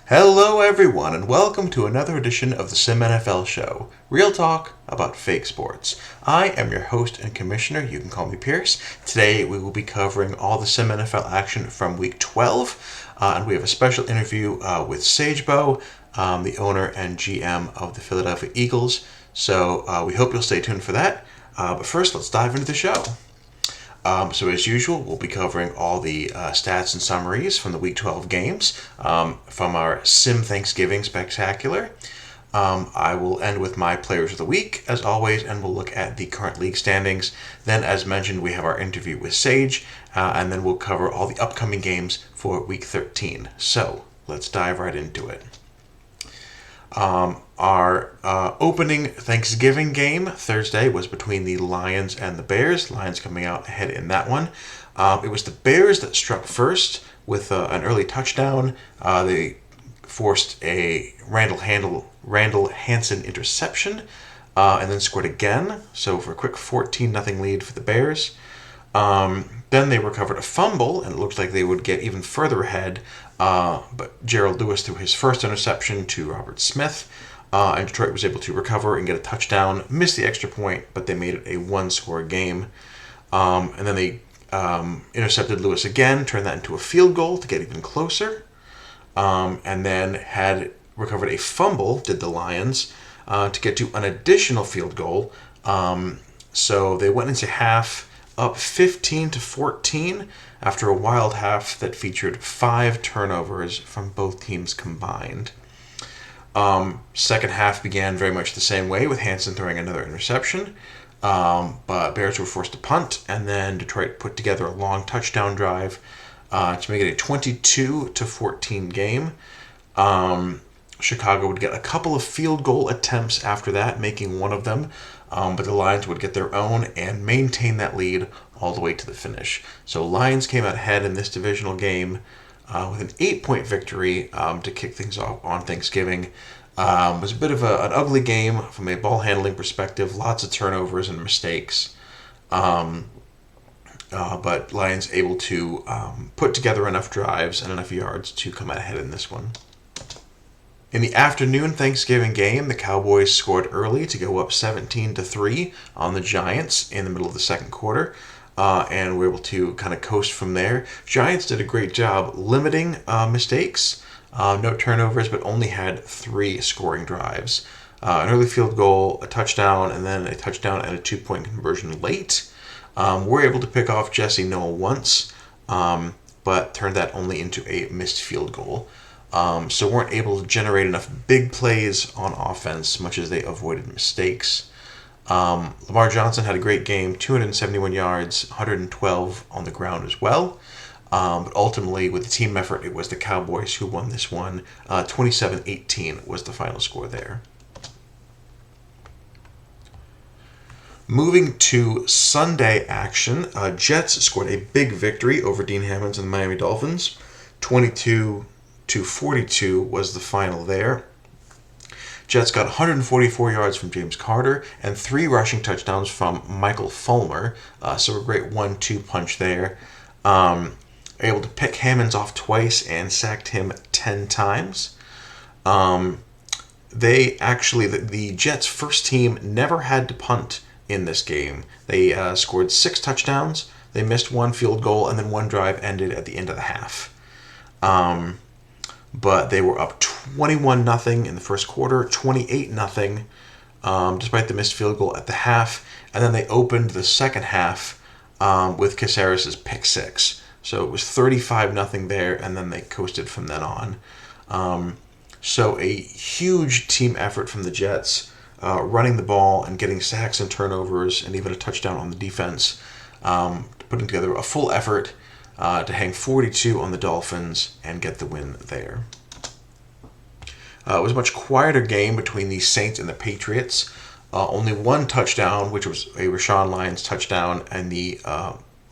Hello, everyone, and welcome to another edition of the SimNFL show. Real talk about fake sports. I am your host and commissioner. You can call me Pierce. Today, we will be covering all the SimNFL action from Week 12, and we have a special interview with Sagebo, the owner and GM of the Philadelphia Eagles. So we hope you'll stay tuned for that. But first, let's dive into the show. So as usual, we'll be covering all the stats and summaries from the Week 12 games from our Sim Thanksgiving Spectacular. I will end with my Players of the Week, as always, and we'll look at the current league standings. Then, as mentioned, we have our interview with Sage, and then we'll cover all the upcoming games for Week 13. So, let's dive right into it. Our opening Thanksgiving game Thursday was between the Lions and the Bears. Lions coming out ahead in that one. It was the Bears that struck first with an early touchdown. They forced a Randall Hansen interception and then scored again. So for a quick 14-0 lead for the Bears. Then they recovered a fumble, and it looked like they would get even further ahead. But Gerald Lewis threw his first interception to Robert Smith, and Detroit was able to recover and get a touchdown. Missed the extra point, but they made it a one-score game. And then they intercepted Lewis again, turned that into a field goal to get even closer. And then had recovered a fumble, did the Lions, to get to an additional field goal. So they went into half up 15-14 after a wild half that featured 5 turnovers from both teams combined. Second half began very much the same way, with Hansen throwing another interception. But Bears were forced to punt, and then Detroit put together a long touchdown drive to make it a 22-14 game. Chicago would get a couple of field goal attempts after that, making one of them. But the Lions would get their own and maintain that lead all the way to the finish. So Lions came out ahead in this divisional game with an 8-point victory to kick things off on Thanksgiving. It was a bit of an ugly game from a ball handling perspective, lots of turnovers and mistakes. But Lions able to put together enough drives and enough yards to come out ahead in this one. In the afternoon Thanksgiving game, the Cowboys scored early to go up 17-3 on the Giants in the middle of the second quarter, and were able to kind of coast from there. Giants did a great job limiting mistakes, no turnovers, but only had 3 scoring drives. An early field goal, a touchdown, and then a touchdown and a 2-point conversion late. We're able to pick off Jesse Noah once, but turned that only into a missed field goal. So weren't able to generate enough big plays on offense, much as they avoided mistakes. Lamar Johnson had a great game, 271 yards, 112 on the ground as well. But ultimately, with the team effort, it was the Cowboys who won this one. 27-18 was the final score there. Moving to Sunday action, Jets scored a big victory over Dean Hammonds and the Miami Dolphins. 22-42 was the final there. Jets got 144 yards from James Carter and 3 rushing touchdowns from Michael Fulmer. So a great 1-2 punch there. Able to pick Hammonds off twice and sacked him 10 times. The Jets' first team never had to punt in this game. They scored 6 touchdowns. They missed 1 field goal, and then 1 drive ended at the end of the half. But they were up 21-0 in the first quarter, 28-0, despite the missed field goal at the half. And then they opened the second half with Caceres' pick 6. So it was 35-0 there, and then they coasted from then on. So a huge team effort from the Jets, running the ball and getting sacks and turnovers and even a touchdown on the defense, putting together a full effort to hang 42 on the Dolphins and get the win there. It was a much quieter game between the Saints and the Patriots. Only 1 touchdown, which was a Rashawn Lyons touchdown, and the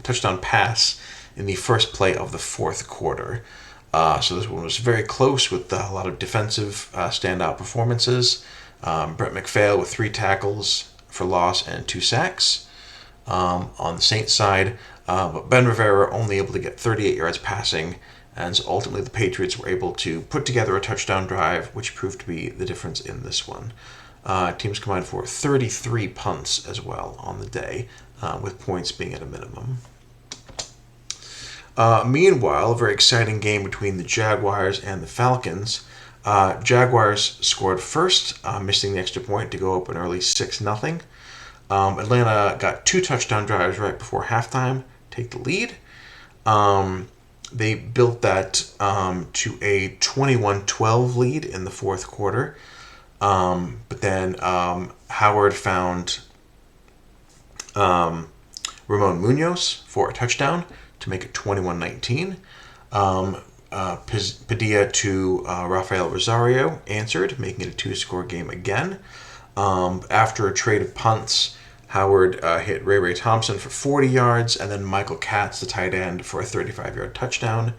touchdown pass in the first play of the fourth quarter. So this one was very close with a lot of defensive standout performances. Brett McPhail with 3 tackles for loss and 2 sacks. On the Saints side, but Ben Rivera only able to get 38 yards passing And so ultimately the Patriots were able to put together a touchdown drive, which proved to be the difference in this one. Teams combined for 33 punts as well on the day, with points being at a minimum. Meanwhile, a very exciting game between the Jaguars and the Falcons. Jaguars scored first, missing the extra point to go up an early 6-0. Atlanta got 2 touchdown drives right before halftime, take the lead. They built that to a 21-12 lead in the fourth quarter. But then Howard found Ramon Munoz for a touchdown to make it 21-19. Padilla to Rafael Rosario answered, making it a 2-score game again. After a trade of punts, Howard hit Ray Thompson for 40 yards, and then Michael Katz, the tight end, for a 35-yard touchdown,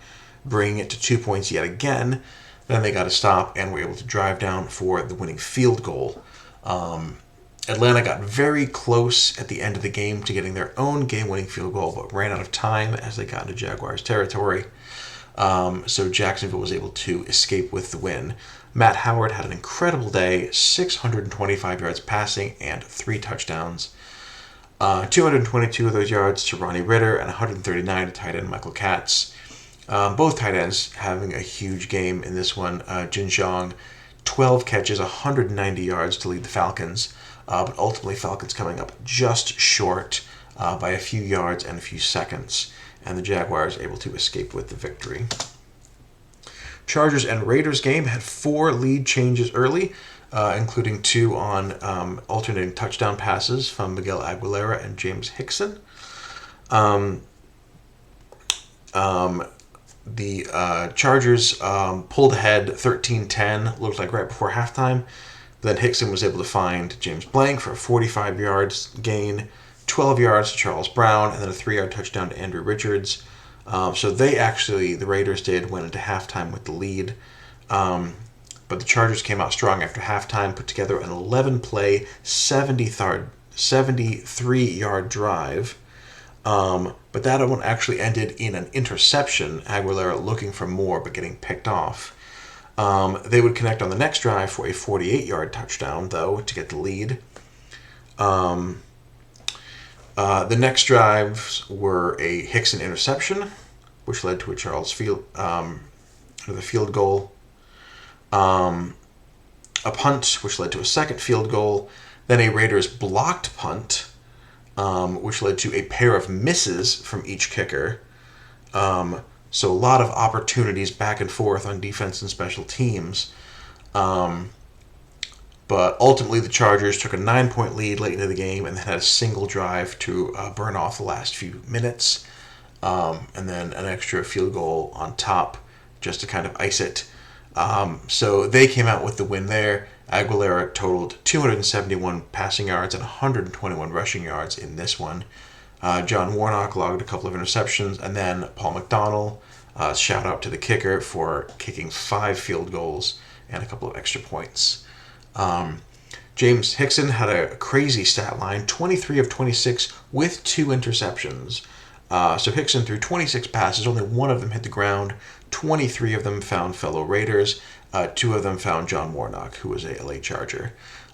bringing it to 2 points yet again. Then they got a stop and were able to drive down for the winning field goal. Atlanta got very close at the end of the game to getting their own game-winning field goal, but ran out of time as they got into Jaguars territory. So Jacksonville was able to escape with the win. Matt Howard had an incredible day, 625 yards passing and 3 touchdowns. 222 of those yards to Ronnie Ritter and 139 to tight end Michael Katz. Both tight ends having a huge game in this one. Jin Zhang, 12 catches, 190 yards to lead the Falcons. But ultimately, Falcons coming up just short by a few yards and a few seconds. And the Jaguars able to escape with the victory. Chargers and Raiders game had 4 lead changes early, including 2 on alternating touchdown passes from Miguel Aguilera and James Hickson. The Chargers pulled ahead 13-10, looked like right before halftime. Then Hickson was able to find James Blank for a 45 yards gain, 12 yards to Charles Brown, and then a 3-yard touchdown to Andrew Richards. So the Raiders went into halftime with the lead. But the Chargers came out strong after halftime, put together an 11-play, 73-yard drive. But that one actually ended in an interception, Aguilera looking for more but getting picked off. They would connect on the next drive for a 48-yard touchdown, though, to get the lead. The next drives were a Hickson interception, which led to a the field goal. A punt, which led to a second field goal. Then a Raiders blocked punt, which led to a pair of misses from each kicker. So a lot of opportunities back and forth on defense and special teams. But ultimately, the Chargers took a 9-point lead late into the game and then had a single drive to burn off the last few minutes. And then an extra field goal on top just to kind of ice it. So they came out with the win there. Aguilera totaled 271 passing yards and 121 rushing yards in this one. John Warnock logged a couple of interceptions, and then Paul McDonald, shout out to the kicker for kicking 5 field goals and a couple of extra points. James Hickson had a crazy stat line, 23 of 26 with 2 interceptions. So Hickson threw 26 passes, only 1 of them hit the ground, 23 of them found fellow Raiders, 2 of them found John Warnock, who was a LA Charger.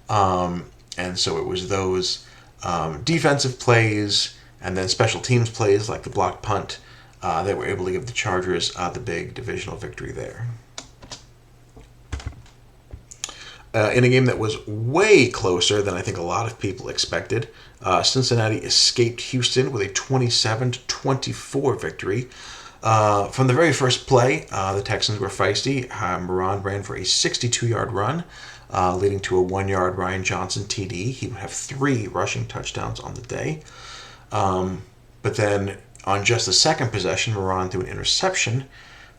And so it was those defensive plays and then special teams plays like the blocked punt that were able to give the Chargers the big divisional victory there. In a game that was way closer than I think a lot of people expected, Cincinnati escaped Houston with a 27-24 victory. From the very first play, the Texans were feisty. Moran ran for a 62-yard run, leading to a 1-yard Ryan Johnson TD. He would have 3 rushing touchdowns on the day. But then on just the second possession, Moran threw an interception,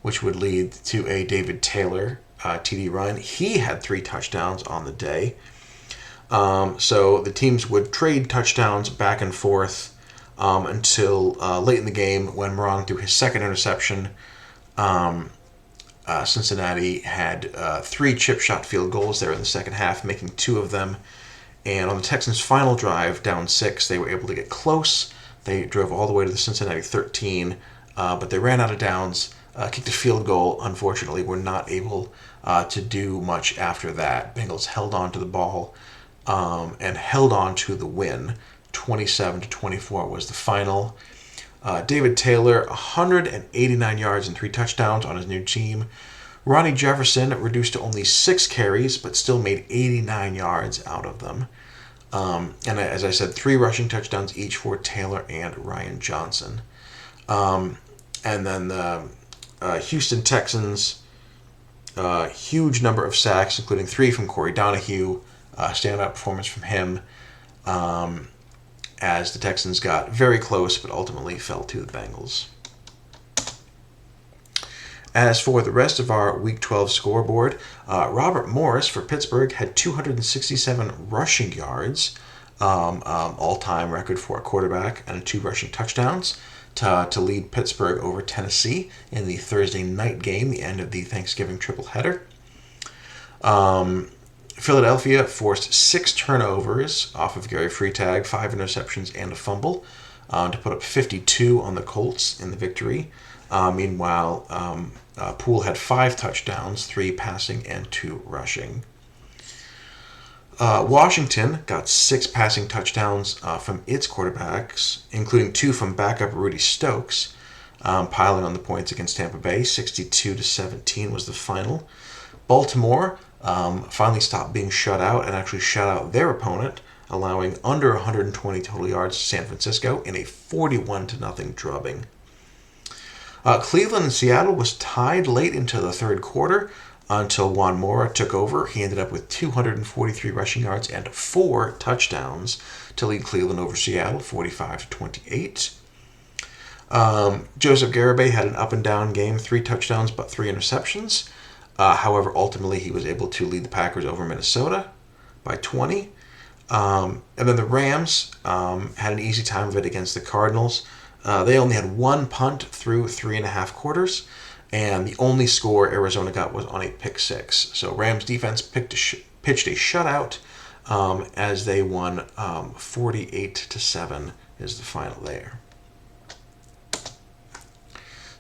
which would lead to a David Taylor TD run. He had 3 touchdowns on the day. So the teams would trade touchdowns back and forth until late in the game when Moran threw his second interception. Cincinnati had 3 chip shot field goals there in the second half, making 2 of them. And on the Texans' final drive, down 6, they were able to get close. They drove all the way to the Cincinnati 13, but they ran out of downs kicked a field goal. Unfortunately, were not able to do much after that. Bengals held on to the ball and held on to the win. 27-24 was the final. David Taylor, 189 yards and 3 touchdowns on his new team. Ronnie Jefferson reduced to only 6 carries, but still made 89 yards out of them. And as I said, 3 rushing touchdowns each for Taylor and Ryan Johnson. And then the Houston Texans, huge number of sacks, including 3 from Corey Donahue. Standout performance from him. As the Texans got very close, but ultimately fell to the Bengals. As for the rest of our Week 12 scoreboard, Robert Morris for Pittsburgh had 267 rushing yards, all-time record for a quarterback, and 2 rushing touchdowns to lead Pittsburgh over Tennessee in the Thursday night game, the end of the Thanksgiving tripleheader. Philadelphia forced 6 turnovers off of Gary Freitag, 5 interceptions and a fumble, to put up 52 on the Colts in the victory. Meanwhile, Poole had 5 touchdowns, 3 passing and 2 rushing. Washington got 6 passing touchdowns from its quarterbacks, including 2 from backup Rudy Stokes, piling on the points against Tampa Bay. 62-17 was the final. Baltimore finally stopped being shut out and actually shut out their opponent, allowing under 120 total yards to San Francisco in a 41-0 drubbing. Cleveland and Seattle was tied late into the third quarter until Juan Mora took over. He ended up with 243 rushing yards and 4 touchdowns to lead Cleveland over Seattle, 45-28. Joseph Garibay had an up-and-down game, 3 touchdowns but 3 interceptions. However, ultimately he was able to lead the Packers over Minnesota by 20. And then the Rams had an easy time of it against the Cardinals. They only had 1 punt through 3.5 quarters, and the only score Arizona got was on a pick 6. So Rams defense pitched a shutout as they won 48-7 is the final there.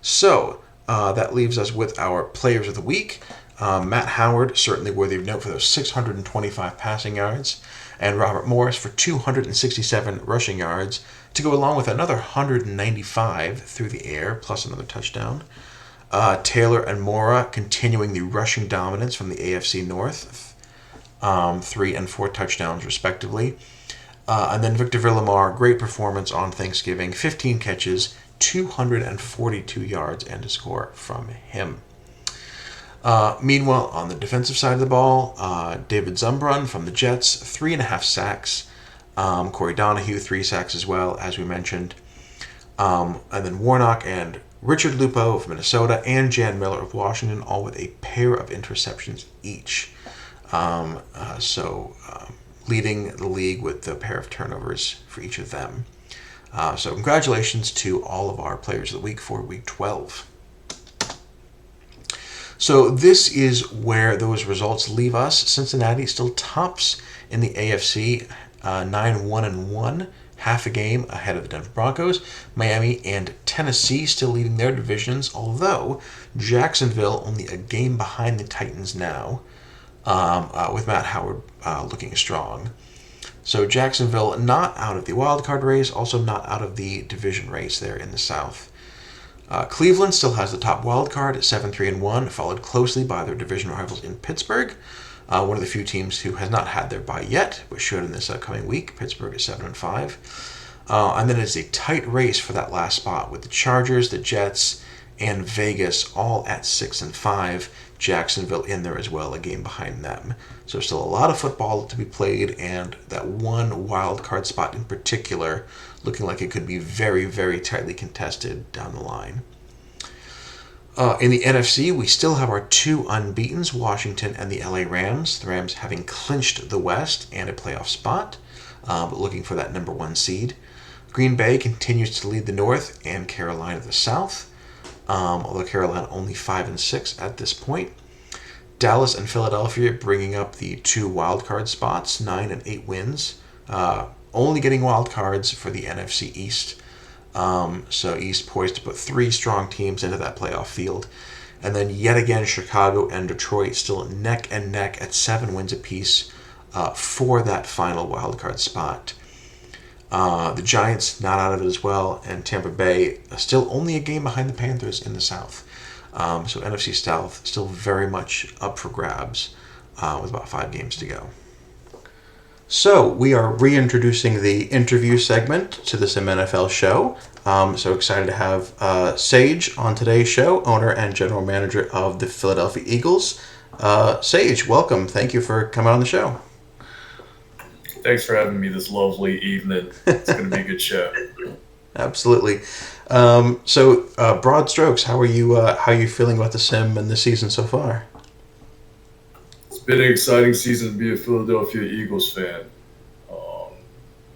So that leaves us with our players of the week. Matt Howard, certainly worthy of note for those 625 passing yards, and Robert Morris for 267 rushing yards to go along with another 195 through the air, plus another touchdown. Taylor and Mora continuing the rushing dominance from the AFC North, 3 and 4 touchdowns respectively. And then Victor Villamar, great performance on Thanksgiving, 15 catches, 242 yards and a score from him. Meanwhile, on the defensive side of the ball, David Zumbrun from the Jets, 3.5 sacks. Corey Donahue, 3 sacks as well, as we mentioned. And then Warnock and Richard Lupo of Minnesota and Jan Miller of Washington, all with a pair of interceptions each. Leading the league with a pair of turnovers for each of them. So congratulations to all of our players of the week for Week 12. So this is where those results leave us. Cincinnati still tops in the AFC, 9-1-1, half a game ahead of the Denver Broncos. Miami and Tennessee still leading their divisions, although Jacksonville only a game behind the Titans now, with Matt Howard looking strong. So Jacksonville not out of the wild card race, also not out of the division race there in the South. Cleveland still has the top wild card at 7-3-1, followed closely by their division rivals in Pittsburgh, one of the few teams who has not had their bye yet, but should in this upcoming week. Pittsburgh is 7-5. And then it's a tight race for that last spot with the Chargers, the Jets, and Vegas all at 6-5. Jacksonville in there as well, a game behind them. So still a lot of football to be played, and that one wild card spot in particular looking like it could be very, very tightly contested down the line. In the NFC, we still have our 2 unbeatens, Washington and the LA Rams. The Rams having clinched the West and a playoff spot, but looking for that number 1 seed. Green Bay continues to lead the North and Carolina the South, although Carolina only 5-6 at this point. Dallas and Philadelphia bringing up the 2 wildcard spots, 9 and 8 wins, only getting wild cards for the NFC East. So East poised to put 3 strong teams into that playoff field. And then yet again, Chicago and Detroit still neck and neck at 7 wins apiece for that final wildcard spot. The Giants not out of it as well, and Tampa Bay still only a game behind the Panthers in the South. So NFC South still very much up for grabs with about 5 games to go. So we are reintroducing the interview segment to the SimNFL show. So excited to have Sage on today's show, owner and general manager of the Philadelphia Eagles. Sage, welcome. Thank you for coming on the show. Thanks for having me this lovely evening. It's going to be a good show. Absolutely. So broad strokes, how are you feeling about the Sim and the season so far? It's been an exciting season to be a Philadelphia Eagles fan.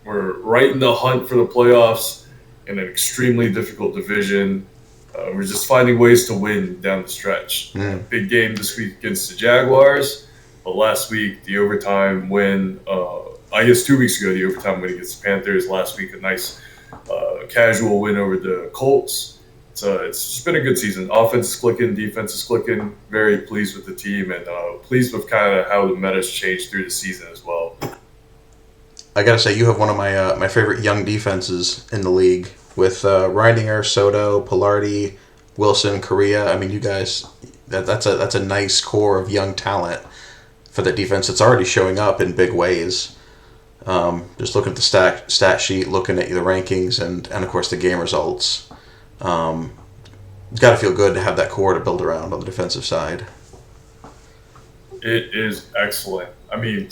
We're right in the hunt for the playoffs in an extremely difficult division. We're just finding ways to win down the stretch. Big game this week against the Jaguars, but last week the overtime win. I guess 2 weeks ago the overtime win against the Panthers. Last week a nice casual win over the Colts. It's just been a good season. Offense is clicking, defense is clicking. Very pleased with the team and pleased with kind of how the meta's changed through the season as well. I gotta say, you have one of my favorite young defenses in the league with Reininger, Soto, Pilardi, Wilson, Correa. I mean, you guys, that's a nice core of young talent for the defense. It's already showing up in big ways. Just looking at the stat sheet, looking at the rankings, and of course the game results. It's got to feel good to have that core to build around on the defensive side. It is excellent. I mean,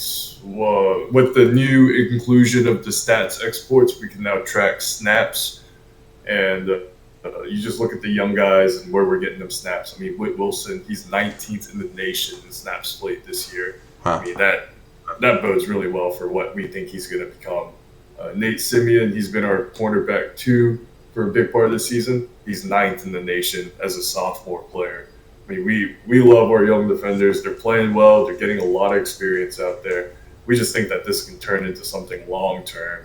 with the new inclusion of the stats exports, we can now track snaps, and you just look at the young guys and where we're getting them snaps. I mean, Whit Wilson, he's 19th in the nation in snaps played this year. Huh. I mean, that bodes really well for what we think he's going to become. Nate Simeon, he's been our cornerback 2 for a big part of the season. He's 9th in the nation as a sophomore player. I mean, we love our young defenders. They're playing well. They're getting a lot of experience out there. We just think that this can turn into something long-term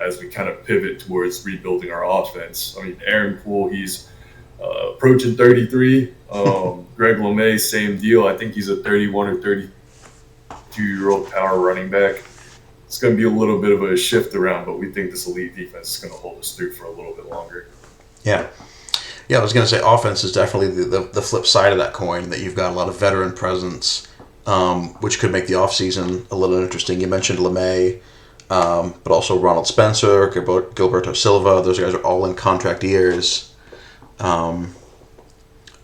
as we kind of pivot towards rebuilding our offense. I mean, Aaron Poole, he's approaching 33. Greg LeMay, same deal. I think he's a 31 or 32-year-old power running back. It's going to be a little bit of a shift around, but we think this elite defense is going to hold us through for a little bit longer. Yeah. Yeah, I was going to say offense is definitely the flip side of that coin, that you've got a lot of veteran presence, which could make the offseason a little interesting. You mentioned LeMay, but also Ronald Spencer, Gilberto Silva. Those guys are all in contract years. What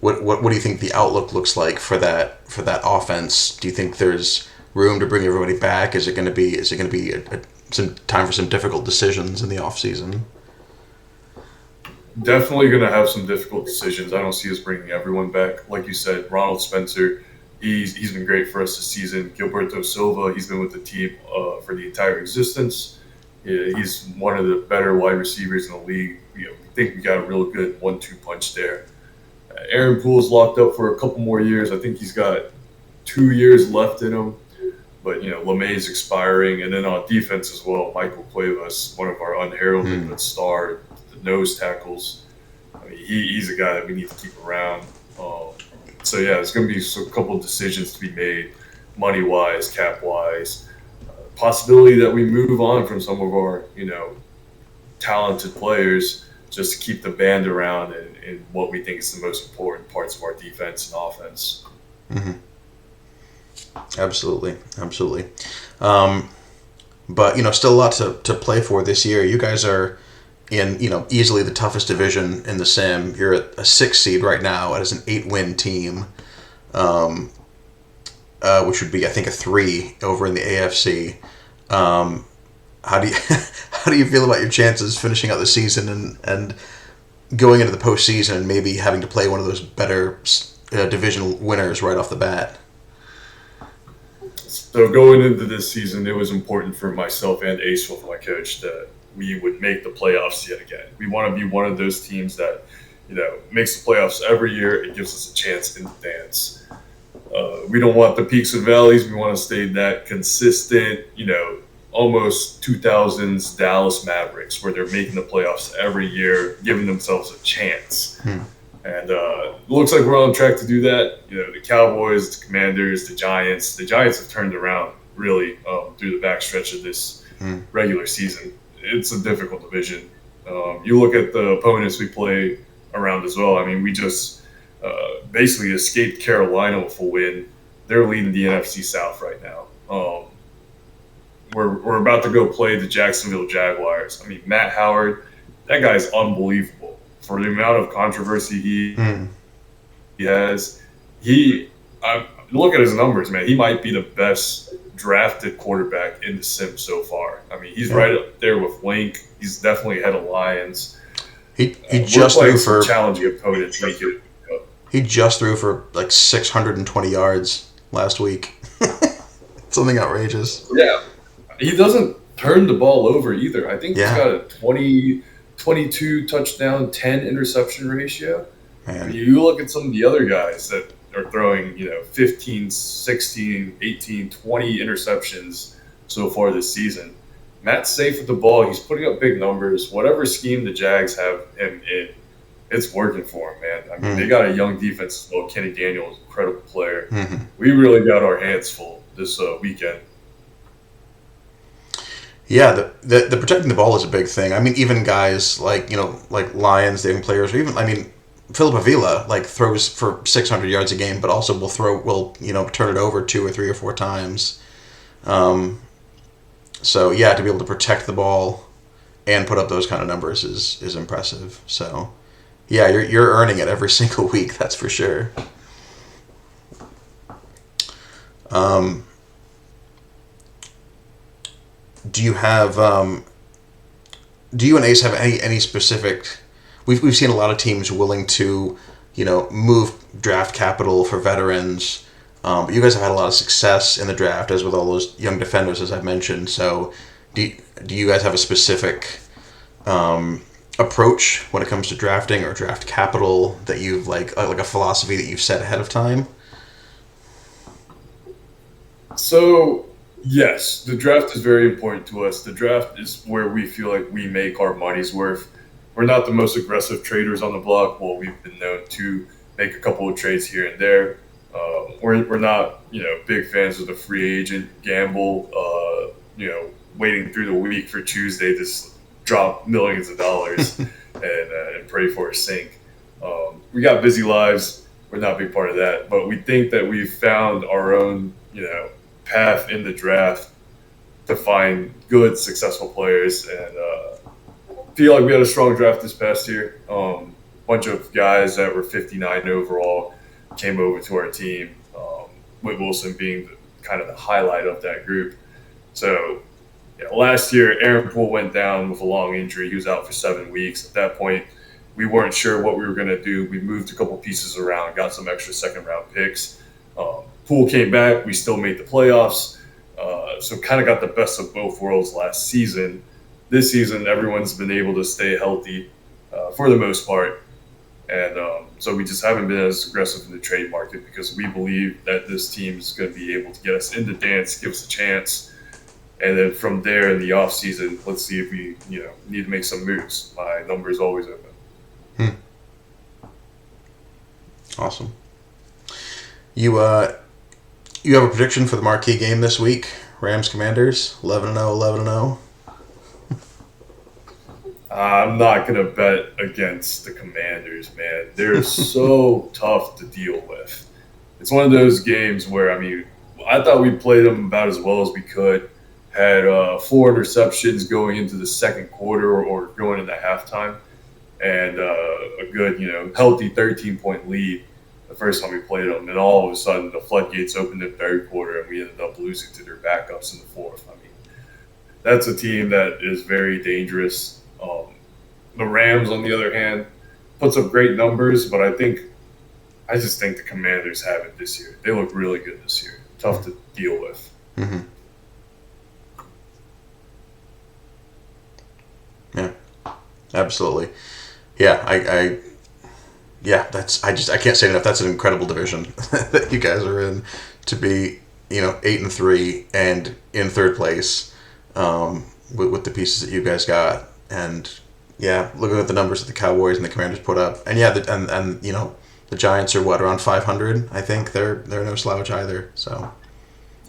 do you think the outlook looks like for that offense? Do you think there's room to bring everybody back? Is it going to be some time for some difficult decisions in the offseason? Definitely going to have some difficult decisions. I don't see us bringing everyone back. Like you said, Ronald Spencer, he's been great for us this season. Gilberto Silva, he's been with the team for the entire existence. Yeah, he's one of the better wide receivers in the league. We think we got a real good 1-2 punch there. Aaron Poole's locked up for a couple more years. I think he's got 2 years left in him. But, LeMay's expiring. And then on defense as well, Michael Cuevas, one of our unheralded but star nose tackles. I mean, he's a guy that we need to keep around. So yeah, there's going to be a couple of decisions to be made, money wise, cap wise. Possibility that we move on from some of our talented players just to keep the band around and what we think is the most important parts of our defense and offense. Mm-hmm. Absolutely. But still a lot to play for this year. You guys are in easily the toughest division in the Sim. You're at a 6 seed right now as an 8-win team, which would be I think a 3 over in the AFC. How do you feel about your chances finishing out the season and going into the postseason and maybe having to play one of those better division winners right off the bat? So going into this season, it was important for myself and Ace, with my coach, that we would make the playoffs yet again. We want to be one of those teams that, makes the playoffs every year. It gives us a chance in advance. We don't want the peaks and valleys. We want to stay that consistent, almost 2000s Dallas Mavericks, where they're making the playoffs every year, giving themselves a chance. And it looks like we're on track to do that. The Cowboys, the Commanders, the Giants. The Giants have turned around really through the backstretch of this regular season. It's a difficult division. You look at the opponents we play around as well. I mean, we just basically escaped Carolina with a win. They're leading the NFC South right now. We're about to go play the Jacksonville Jaguars. I mean, Matt Howard, that guy's unbelievable for the amount of controversy he has. Look at his numbers, man. He might be the best drafted quarterback in the sim so far. I mean, he's right up there with Link. He's definitely ahead of Lions. He just threw for challenging opponents. He just threw for like 620 yards last week. Something outrageous. Yeah. He doesn't turn the ball over either. I think he's got a 22 touchdown, 10 interception ratio. Man. I mean, you look at some of the other guys that are throwing, 15, 16, 18, 20 interceptions so far this season. Matt's safe with the ball. He's putting up big numbers. Whatever scheme the Jags have him in, it's working for him, man. I mean, they got a young defense as well. Kenny Daniels, incredible player. We really got our hands full this weekend. Yeah, the protecting the ball is a big thing. I mean, even guys like Lions, the young players, or even Philip Avila throws for 600 yards a game, but also will turn it over 2 or 3 or 4 times. So yeah, to be able to protect the ball and put up those kind of numbers is impressive. So yeah, you're earning it every single week. That's for sure. Do you and Ace have any specific? We've seen a lot of teams willing to, move draft capital for veterans. But you guys have had a lot of success in the draft, as with all those young defenders, as I've mentioned. So, do you guys have a specific approach when it comes to drafting or draft capital that you've like a philosophy that you've set ahead of time? So, yes, the draft is very important to us. The draft is where we feel like we make our money's worth. We're not the most aggressive traders on the block. Well, we've been known to make a couple of trades here and there. We're not, big fans of the free agent gamble, waiting through the week for Tuesday to drop millions of dollars and pray for a sink. We got busy lives. We're not a big part of that. But we think that we've found our own, path in the draft to find good, successful players, and feel like we had a strong draft this past year. Bunch of guys that were 59 overall came over to our team, Whit Wilson being kind of the highlight of that group. So last year, Aaron Poole went down with a long injury. He was out for 7 weeks. At that point, we weren't sure what we were going to do. We moved a couple pieces around, got some extra second-round picks. Poole came back. We still made the playoffs. So kind of got the best of both worlds last season. This season, everyone's been able to stay healthy for the most part. And so we just haven't been as aggressive in the trade market because we believe that this team is going to be able to get us in the dance, give us a chance. And then from there in the offseason, let's see if we need to make some moves. My number is always open. Awesome. You have a prediction for the marquee game this week? Rams Commanders 11-0, 11-0. I'm not going to bet against the Commanders, man. They're so tough to deal with. It's one of those games where, I thought we played them about as well as we could. Had 4 interceptions going into the second quarter or going into halftime. And a good, healthy 13-point lead the first time we played them. And all of a sudden, the floodgates opened in the third quarter, and we ended up losing to their backups in the fourth. That's a team that is very dangerous. The Rams, on the other hand, puts up great numbers, but I just think the Commanders have it this year. They look really good this year. Tough to deal with. Mm-hmm. Yeah, absolutely. Yeah, I can't say enough. That's an incredible division that you guys are in, to be 8-3 and in third place. with the pieces that you guys got. And yeah, looking at the numbers that the Cowboys and the Commanders put up, and yeah, and the Giants are what, around 500. I think they're no slouch either. So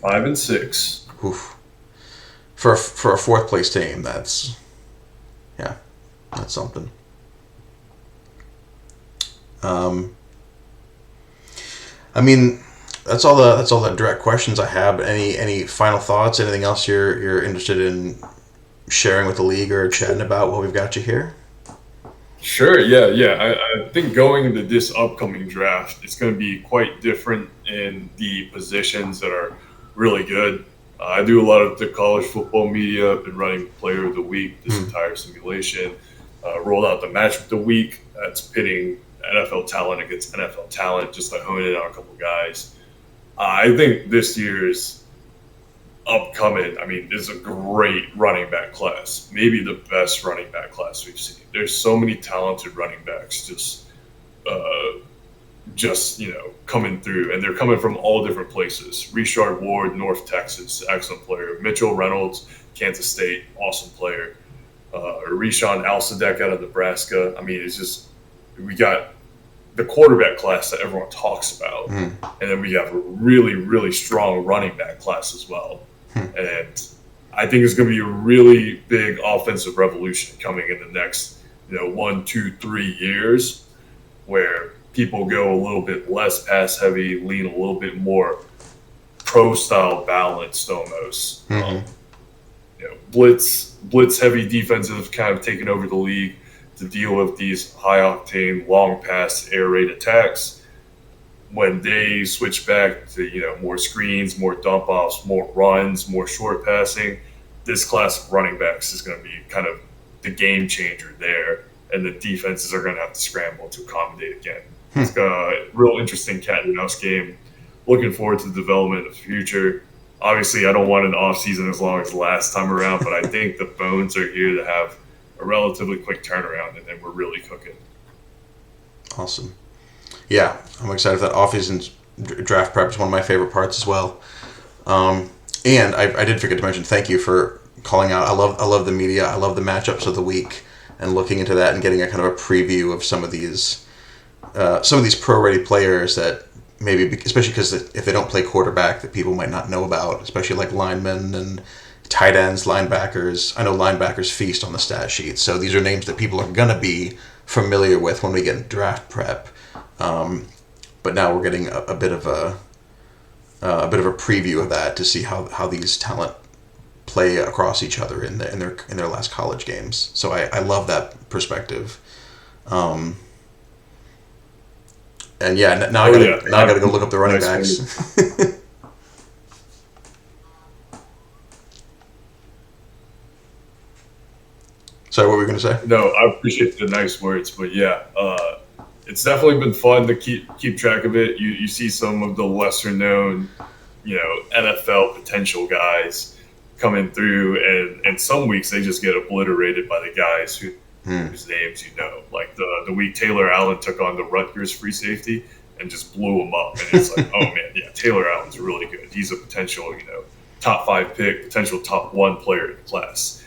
5-6. oof. For a fourth place team, yeah, that's something. Um, I mean, that's all the direct questions I have. Any final thoughts? Anything else you're interested in sharing with the league or chatting about while we've got you here? Sure, yeah. I think going into this upcoming draft, it's going to be quite different in the positions that are really good. I do a lot of the college football media. I've been running Player of the Week this Hmm. entire simulation. Rolled out the Match of the Week. That's pitting NFL talent against NFL talent, just to hone in on a couple guys. I think this year's upcoming, I mean, is a great running back class. Maybe the best running back class we've seen. There's so many talented running backs uh, coming through, and they're coming from all different places. Richard Ward, North Texas, excellent player. Mitchell Reynolds, Kansas State, awesome player. Rishon Alsadek out of Nebraska. I mean, it's just we got the quarterback class that everyone talks about, Hmm. and then we have a really, really strong running back class as well. Hmm. And I think it's going to be a really big offensive revolution coming in the next, 1, 2, 3 years, where people go a little bit less pass heavy, lean a little bit more pro style balanced almost. Hmm. Blitz heavy defenses have kind of taken over the league to deal with these high octane, long pass, air raid attacks. When they switch back to more screens, more dump offs, more runs, more short passing, this class of running backs is going to be kind of the game changer there, and the defenses are going to have to scramble to accommodate again. It's a real interesting cat and mouse game. Looking forward to the development of the future. Obviously, I don't want an off season as long as the last time around, but I think the bones are here to have a relatively quick turnaround, and then we're really cooking. Awesome. Yeah, I'm excited for that off-season draft prep. Is one of my favorite parts as well. Um, and I did forget to mention, thank you for calling out. I love the media. I love the matchups of the week and looking into that and getting a kind of a preview of some of these pro-ready players that maybe, especially because if they don't play quarterback, that people might not know about, especially like linemen and tight ends, linebackers. I know linebackers feast on the stat sheet, so these are names that people are gonna be familiar with when we get in draft prep. Um, but now we're getting a bit of a preview of that to see how these talent play across each other in their last college games. So I love that perspective. Um, and yeah, now I Oh gotta yeah, now I gotta go look up the running nice one. backs. Sorry, what were we gonna say? No, I appreciate the nice words, but yeah, it's definitely been fun to keep track of it. You see some of the lesser known, NFL potential guys coming through, and some weeks they just get obliterated by the guys Hmm. whose names you know. Like the week Taylor Allen took on the Rutgers free safety and just blew him up, and it's like, oh man, yeah, Taylor Allen's really good. He's a potential, top 5 pick, potential top 1 player in the class.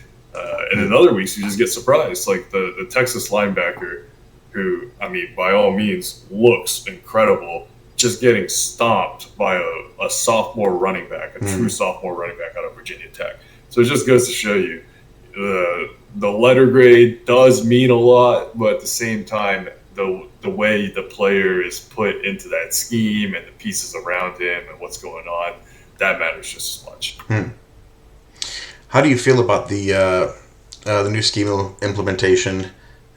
And in other weeks, you just get surprised, like the Texas linebacker, who, I mean, by all means, looks incredible, just getting stomped by a sophomore running back, a true Hmm. sophomore running back out of Virginia Tech. So it just goes to show you the letter grade does mean a lot, but at the same time, the way the player is put into that scheme and the pieces around him and what's going on, that matters just as much. Hmm. How do you feel about the new scheme implementation,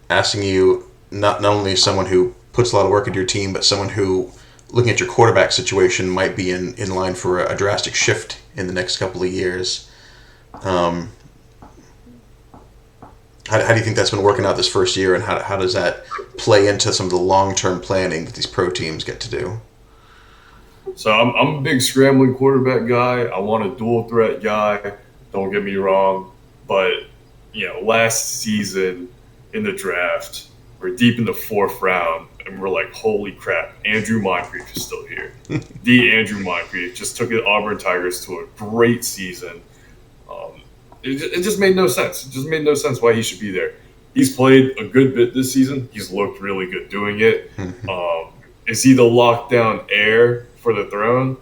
asking you not only someone who puts a lot of work into your team, but someone who, looking at your quarterback situation, might be in line for a drastic shift in the next couple of years? Um, how do you think that's been working out this first year, and how does that play into some of the long term planning that these pro teams get to do? So I'm a big scrambling quarterback guy. I want a dual threat guy. Don't get me wrong, but last season in the draft, we're deep in the 4th round, and we're like, holy crap, Andrew Moncrief is still here. The Andrew Moncrief just took the Auburn Tigers to a great season. Um, it just made no sense. It just made no sense why he should be there. He's played a good bit this season. He's looked really good doing it. Mhm. Is he the lockdown heir for the throne?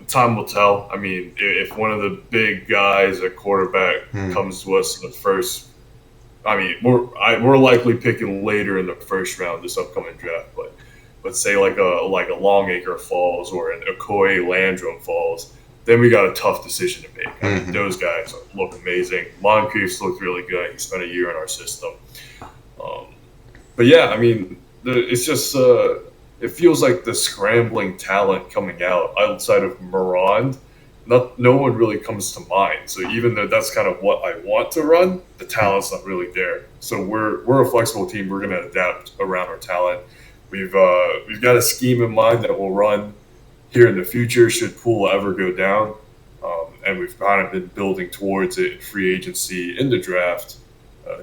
Time will tell. I mean, if one of the big guys at quarterback Mhm. comes to us in the first, I mean, we're likely picking later in the first round this upcoming draft, but say like a Longacre falls or an Okoye Landrum falls, then we got a tough decision to make. I mean, Mhm. those guys look amazing. Moncrief's looked really good. He spent a year in our system. Um, but yeah, I mean, it's just it feels like the scrambling talent coming out outside of Morand. No one really comes to mind. So even though that's kind of what I want to run, the talent's not really there. So we're a flexible team. We're going to adapt around our talent. We've got a scheme in mind that we'll run here in the future should Poole ever go down, and we've kind of been building towards it in free agency in the draft.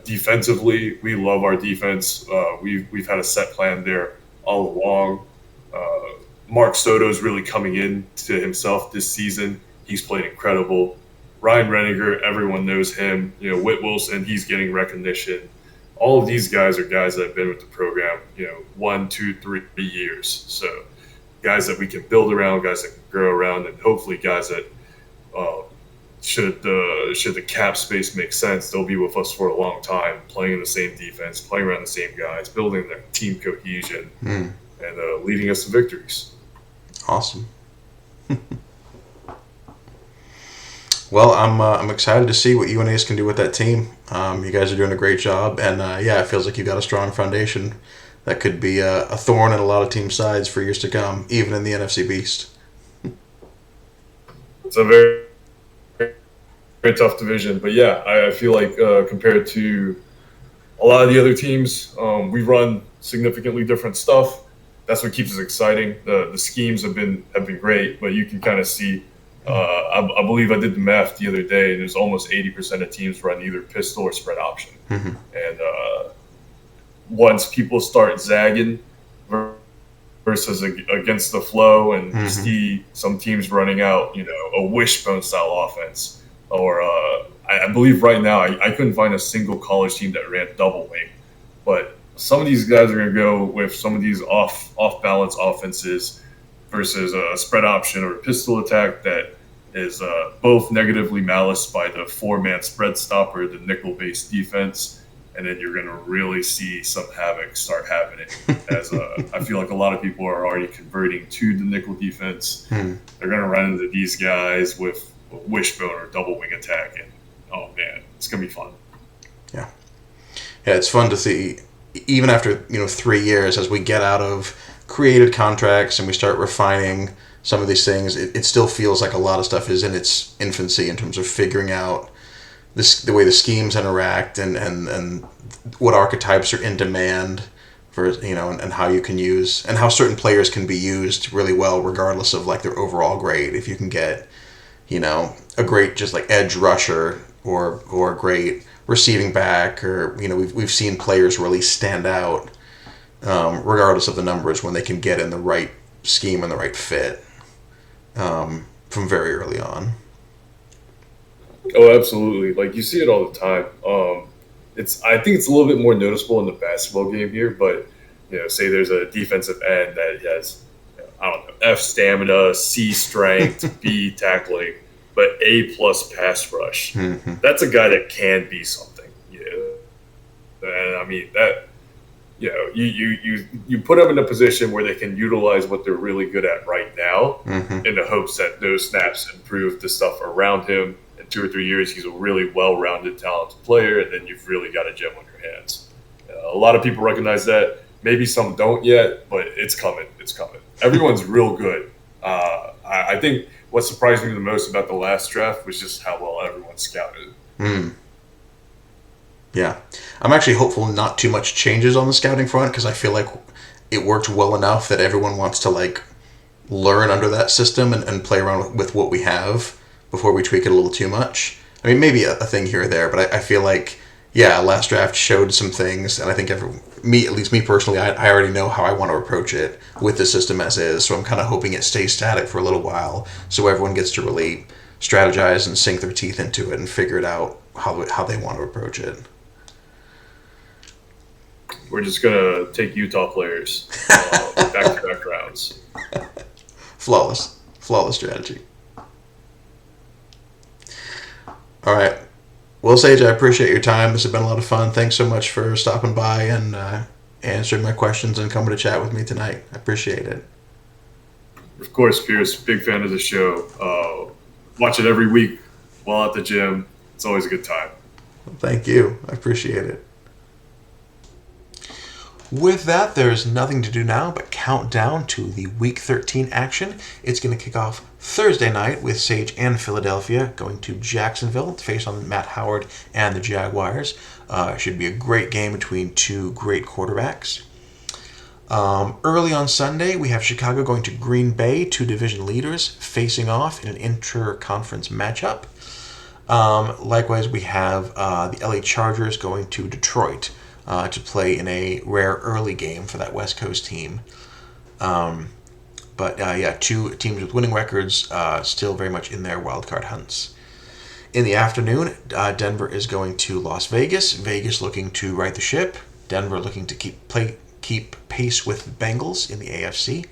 Defensively, we love our defense. We've had a set plan there all along. Mark Soto's really coming in to himself this season. He's played incredible. Ryan Reniger, everyone knows him. You know, Whit Wilson, he's getting recognition. All of these guys are guys that have been with the program, 1, 2, 3 years. So guys that we can build around, guys that can grow around, and hopefully guys that uh, should the cap space make sense, they'll be with us for a long time, playing in the same defense, playing around the same guys, building their team cohesion, Mhm. and leading us to victories. Awesome. Well, I'm excited to see what you and Ace can do with that team. You guys are doing a great job, and yeah, it feels like you've got a strong foundation that could be a thorn in a lot of team sides for years to come, even in the NFC Beast. It's a very, very tough division, but yeah, I feel like compared to a lot of the other teams, we run significantly different stuff. That's what keeps us exciting. The schemes have been great, but you can kind of see. I believe I did the math the other day, and there's almost 80% of teams run either pistol or spread option. Mhm. And once people start zagging versus against the flow, and you Mhm. see some teams running out, a wishbone style offense, or I believe right now I couldn't find a single college team that ran double wing, but some of these guys are going to go with some of these off balance offenses versus a spread option or a pistol attack that is both negatively maliced by the 4-man spread stopper, the nickel based defense, and then you're going to really see some havoc start happening. As I feel like a lot of people are already converting to the nickel defense. Mhm. They're going to run into these guys with a wishbone or double wing attack, and oh man, it's going to be fun. Yeah, yeah, it's fun to see, even after 3 years, as we get out of created contracts and we start refining some of these things. It still feels like a lot of stuff is in its infancy in terms of figuring out the way the schemes interact and what archetypes are in demand for and how you can use and how certain players can be used really well regardless of like their overall grade. If you can get a great just like edge rusher or a great receiving back, or we've seen players really stand out regardless of the numbers when they can get in the right scheme and the right fit from very early on. Oh, absolutely. Like you see it all the time. I think it's a little bit more noticeable in the basketball game here, but say there's a defensive end that has, I don't know, F stamina, C strength, B tackling, but A plus pass rush. Mm-hmm. That's a guy that can be something. And I mean that. You put them in a position where they can utilize what they're really good at right now, Mm-hmm. in the hopes that those snaps improve the stuff around him. In 2 or 3 years, he's a really well-rounded, talented player, and then you've really got a gem on your hands. A lot of people recognize that. Maybe some don't yet, but it's coming. It's coming. Everyone's real good. I think what surprised me the most about the last draft was just how well everyone scouted. Mm. Yeah, I'm actually hopeful not too much changes on the scouting front because I feel like it worked well enough that everyone wants to like learn under that system and play around with what we have before we tweak it a little too much. I mean, maybe a thing here or there, but I feel like, yeah, last draft showed some things, and I think at least me personally, I already know how I want to approach it with the system as is, so I'm kind of hoping it stays static for a little while so everyone gets to really strategize and sink their teeth into it and figure it out how they want to approach it. We're just gonna take Utah players back to back rounds. Flawless strategy. All right. Well, Sage, I appreciate your time. This has been a lot of fun. Thanks so much for stopping by and answering my questions and coming to chat with me tonight. I appreciate it. Of course, Pierce, big fan of the show. Watch it every week while at the gym. It's always a good time. Thank you. I appreciate it. With that, there's nothing to do now but count down to the Week 13 action. It's going to kick off Thursday night with Sage and Philadelphia going to Jacksonville to face on Matt Howard and the Jaguars. Should be a great game between two great quarterbacks. Early on Sunday, we have Chicago going to Green Bay, two division leaders facing off in an inter-conference matchup. Likewise, we have the LA Chargers going to Detroit to play in a rare early game for that West Coast team. Two teams with winning records still very much in their wildcard hunts. In the afternoon, Denver is going to Las Vegas. Vegas looking to right the ship. Denver looking to keep pace with the Bengals in the AFC.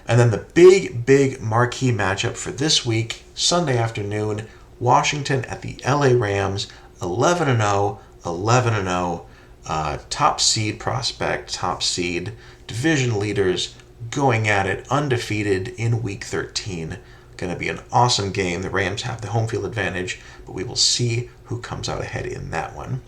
And then the big marquee matchup for this week, Sunday afternoon, Washington at the LA Rams, 11-0, 11-0. Top seed prospect, top seed division leaders going at it undefeated in Week 13. Going to be an awesome game. The Rams have the home field advantage, but we will see who comes out ahead in that one.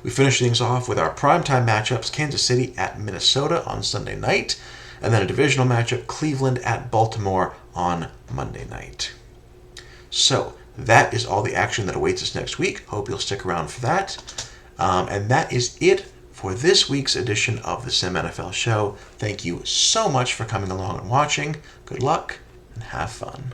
We finish things off with our primetime matchups, Kansas City at Minnesota on Sunday night, and then a divisional matchup, Cleveland at Baltimore on Monday night. So that is all the action that awaits us next week. Hope you'll stick around for that. And that is it for this week's edition of the SimNFL show. Thank you so much for coming along and watching. Good luck and have fun.